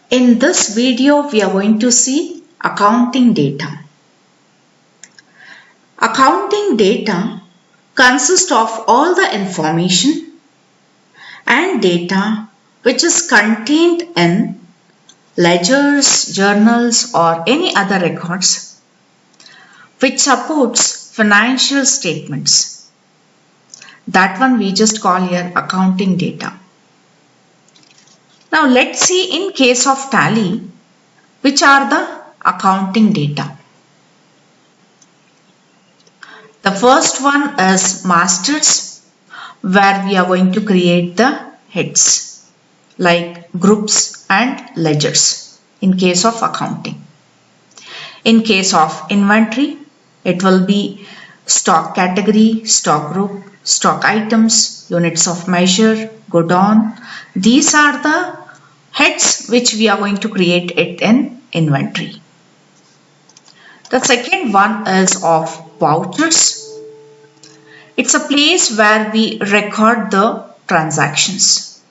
In this video, we are going to see accounting data. Accounting data consists of all the information and data which is contained in ledgers, journals or any other records which supports financial statements. That one we just call here accounting data. Now let's see in case of Tally which are the accounting data. The first one is masters, where we are going to create the heads like groups and ledgers in case of accounting. In case of inventory, it will be stock category, stock group, stock items, units of measure, godown. These are the heads which we are going to create it in inventory. The second one is of vouchers. It's a place where we record the transactions.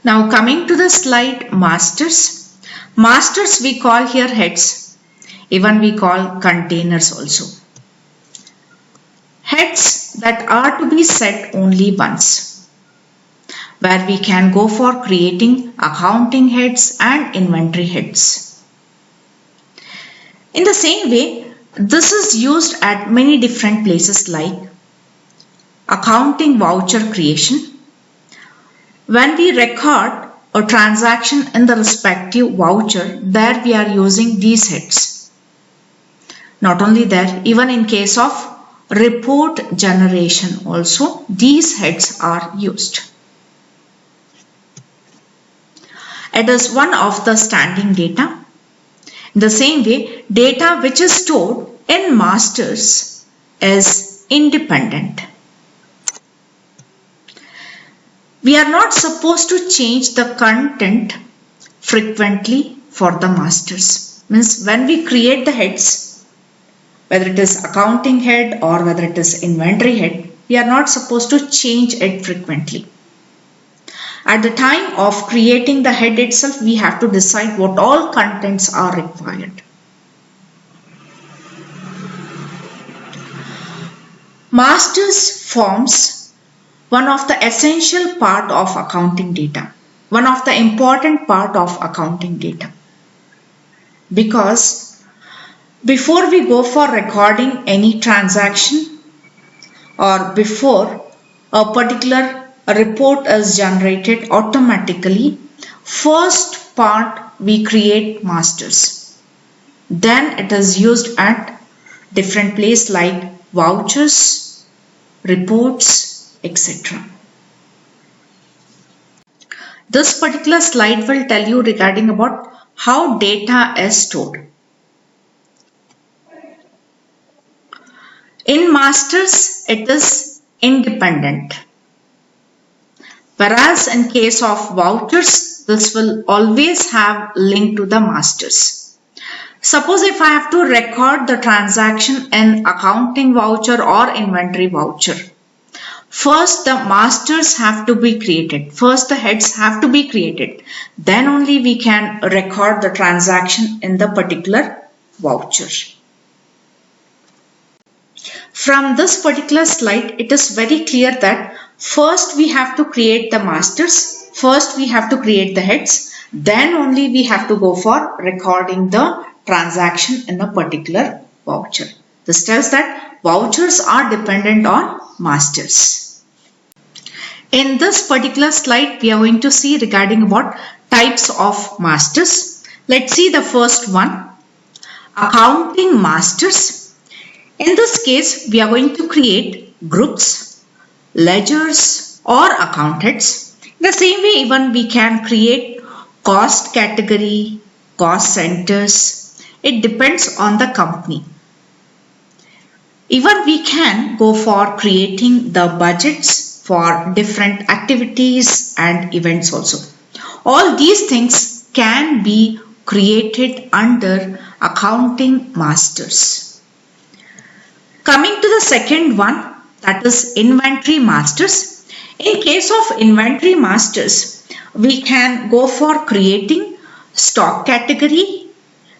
Now coming to the slide masters. Masters we call here heads. Even we call containers also. Heads that are to be set only once, where we can go for creating accounting heads and inventory heads. In the same way, this is used at many different places like accounting voucher creation. When we record a transaction in the respective voucher, there we are using these heads. Not only that, even in case of report generation also, these heads are used. It is one of the standing data. In the same way, data which is stored in masters is independent. We are not supposed to change the content frequently for the masters. Means when we create the heads, whether it is accounting head or whether it is inventory head, we are not supposed to change it frequently. At the time of creating the head itself, we have to decide what all contents are required. Masters forms one of the essential part of accounting data, one of the important part of accounting data. Because before we go for recording any transaction or before a particular report is generated automatically, first part we create masters. Then it is used at different place like vouchers, reports, etc. This particular slide will tell you regarding about how data is stored. In masters, it is independent. Whereas in case of vouchers, this will always have link to the masters. Suppose if I have to record the transaction in accounting voucher or inventory voucher, first the masters have to be created. First the heads have to be created. Then only we can record the transaction in the particular voucher. From this particular slide, it is very clear that first we have to create the masters, first we have to create the heads, then only we have to go for recording the transaction in a particular voucher. This tells that vouchers are dependent on masters. In this particular slide, we are going to see regarding about types of masters. Let's see the first one, accounting masters. In this case, we are going to create groups, ledgers or account heads. In the same way, even we can create cost category, cost centers. It depends on the company. Even we can go for creating the budgets for different activities and events also. All these things can be created under accounting masters. Coming to the second one, that is inventory masters. In case of inventory masters, We can go for creating stock category,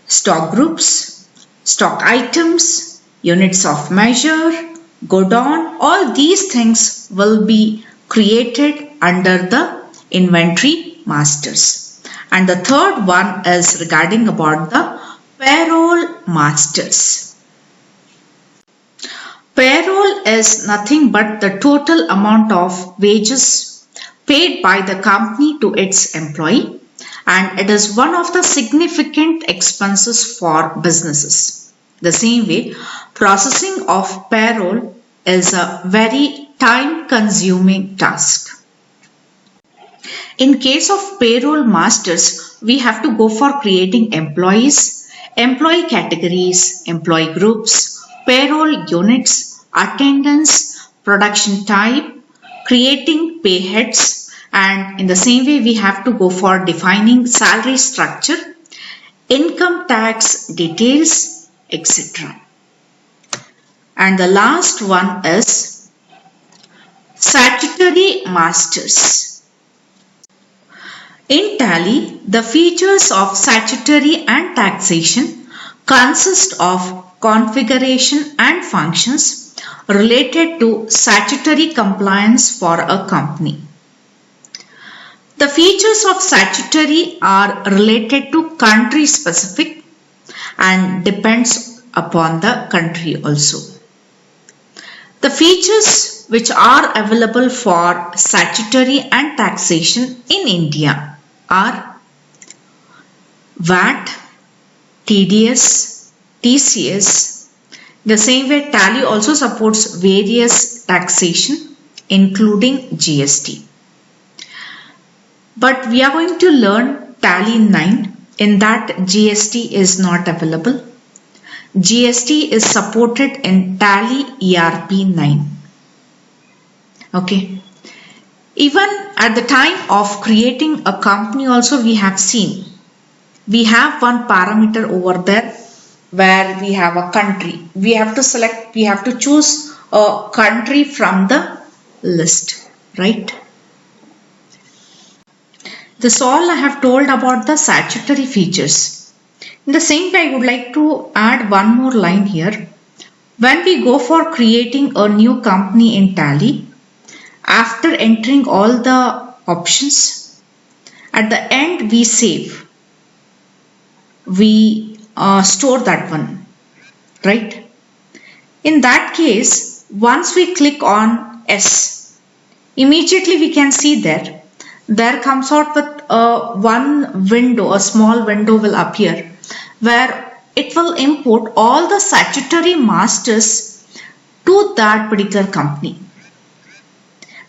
stock groups, stock items, units of measure, godown. All these things will be created under the inventory masters. And the third one is regarding about the payroll masters. Payroll is nothing but the total amount of wages paid by the company to its employee, and it is one of the significant expenses for businesses. The same way, processing of payroll is a very time-consuming task. In case of payroll masters, we have to go for creating employees, employee categories, employee groups, payroll units, attendance, production type, creating pay heads, and in the same way we have to go for defining salary structure, income tax details, etc. And the last one is statutory masters. In Tally, the features of statutory and taxation consist of configuration and functions related to statutory compliance for a company. The features of statutory are related to country specific and depends upon the country also. The features which are available for statutory and taxation in India are VAT, TDS, TCS. The same way Tally also supports various taxation including GST. But we are going to learn Tally 9. In that GST is not available. GST is supported in Tally ERP 9. Okay. Even at the time of creating a company also we have seen. We have one parameter over there where we have a country. We have to choose a country from the list, right? This all I have told about the statutory features. In the same way, I would like to add one more line here. When we go for creating a new company in Tally, after entering all the options, at the end we save. We store that one, right? In that case, once we click on S, immediately we can see there comes out with one window, a small window will appear where it will import all the statutory masters to that particular company.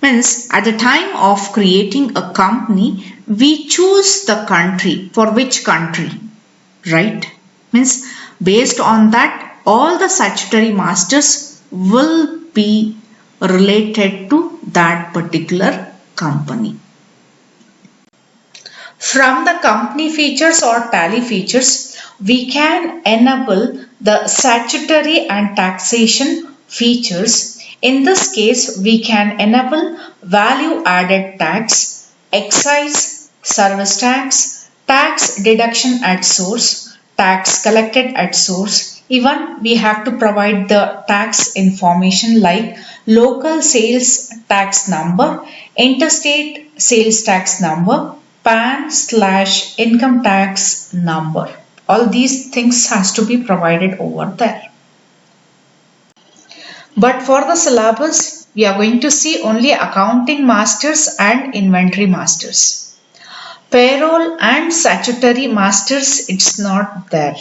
Means at the time of creating a company, we choose the country, for which country, right? Means based on that, all the statutory masters will be related to that particular company. From the company features or Tally features, we can enable the statutory and taxation features. In this case, we can enable value added tax, excise, service tax, tax deduction at source, tax collected at source. Even we have to provide the tax information like local sales tax number, interstate sales tax number, PAN/income tax number. All these things has to be provided over there. But for the syllabus, we are going to see only accounting masters and inventory masters. Payroll and statutory masters, it's not there.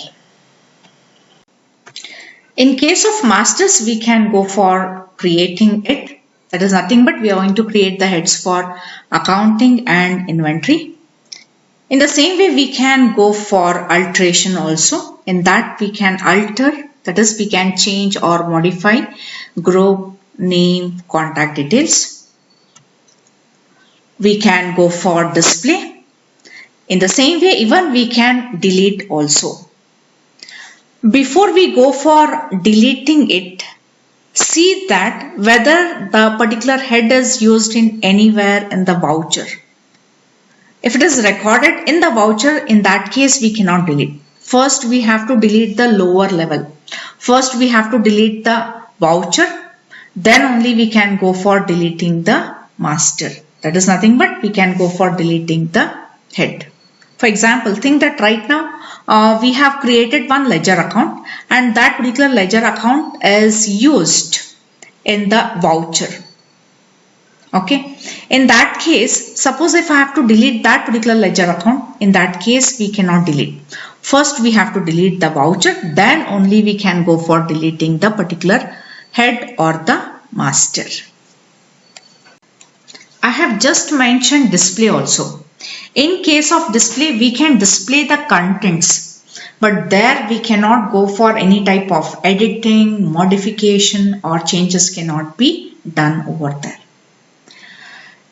In case of masters, we can go for creating it. That is nothing but we are going to create the heads for accounting and inventory. In the same way, we can go for alteration also. In that, we can alter, that is, we can change or modify group, name, contact details. We can go for display. In the same way, even we can delete also. Before we go for deleting it, see that whether the particular head is used in anywhere in the voucher. If it is recorded in the voucher, in that case we cannot delete. First we have to delete the lower level. First we have to delete the voucher, then only we can go for deleting the master. That is nothing but we can go for deleting the head. For example, think that right now we have created one ledger account and that particular ledger account is used in the voucher. Okay, in that case, suppose if I have to delete that particular ledger account, in that case we cannot delete. First we have to delete the voucher, then only we can go for deleting the particular head or the master. I have just mentioned display also. In case of display, we can display the contents, but there we cannot go for any type of editing, modification or changes cannot be done over there.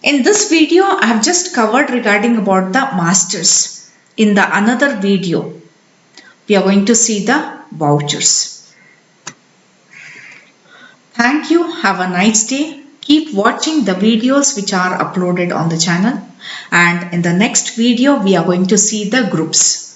In this video, I have just covered regarding about the masters. In the another video, we are going to see the vouchers. Thank you. Have a nice day. Keep watching the videos which are uploaded on the channel. And in the next video, we are going to see the groups.